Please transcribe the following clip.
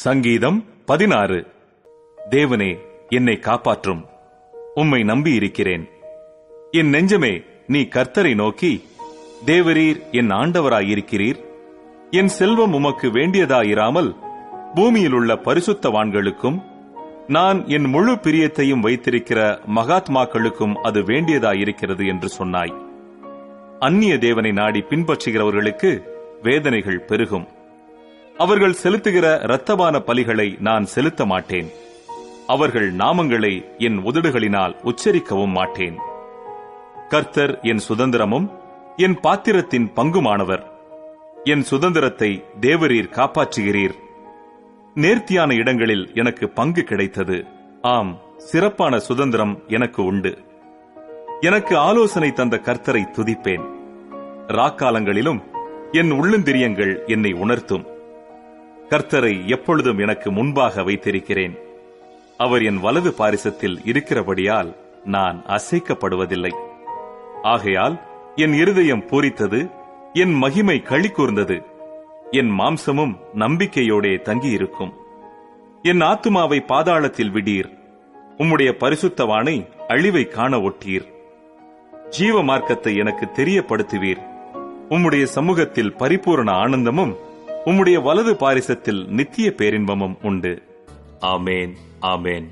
சங்கீதம் 16. தேவனே, என்னை காப்பாற்றும். உம்மை நம்பியிருக்கிறேன். என் நெஞ்சமே, நீ கர்த்தரை நோக்கி, தேவரீர் என் ஆண்டவராயிருக்கிறீர். என் செல்வம் உமக்கு வேண்டியதாயிராமல் பூமியில் உள்ள பரிசுத்தவான்களுக்கும் நான் என் முழு பிரியத்தையும் வைத்திருக்கிற மகாத்மாக்களுக்கும் அது வேண்டியதாயிருக்கிறது என்று சொன்னாய். அந்நிய தேவனை நாடி பின்பற்றுகிறவர்களுக்கு வேதனைகள் பெருகும். அவர்கள் செலுத்துகிற இரத்தபான பலிகளை நான் செலுத்த மாட்டேன். அவர்கள் நாமங்களை என் உதடுகளினால் உச்சரிக்கவும் மாட்டேன். கர்த்தர் என் சுதந்திரமும் என் பாத்திரத்தின் பங்குமானவர். என் சுதந்திரத்தை தேவரீர் காப்பாற்றுகிறீர். நேர்த்தியான இடங்களில் எனக்கு பங்கு கிடைத்தது. ஆம், சிறப்பான சுதந்திரம் எனக்கு உண்டு. எனக்கு ஆலோசனை தந்த கர்த்தரை துதிப்பேன். ராக்காலங்களிலும் என் உள்ளந்திரியங்கள் என்னை உணர்த்தும். கர்த்தரை எப்பொழுதும் எனக்கு முன்பாக வைத்திருக்கிறேன். அவர் என் வலது பாரிசத்தில் இருக்கிறபடியால் நான் அசைக்கப்படுவதில்லை. ஆகையால் என் இருதயம் பூரித்தது, என் மகிமை களி கூர்ந்தது. என் மாம்சமும் நம்பிக்கையோடே தங்கியிருக்கும். என் ஆத்துமாவை பாதாளத்தில் விடீர். உம்முடைய பரிசுத்தவானை அழிவை காண ஒட்டீர். ஜீவ மார்க்கத்தை எனக்கு தெரியப்படுத்துவீர். உம்முடைய சமூகத்தில் பரிபூரண ஆனந்தமும் உம்முடைய வலது பாரிசத்தில் நித்திய பேரின்பமும் உண்டு. ஆமேன், ஆமேன்.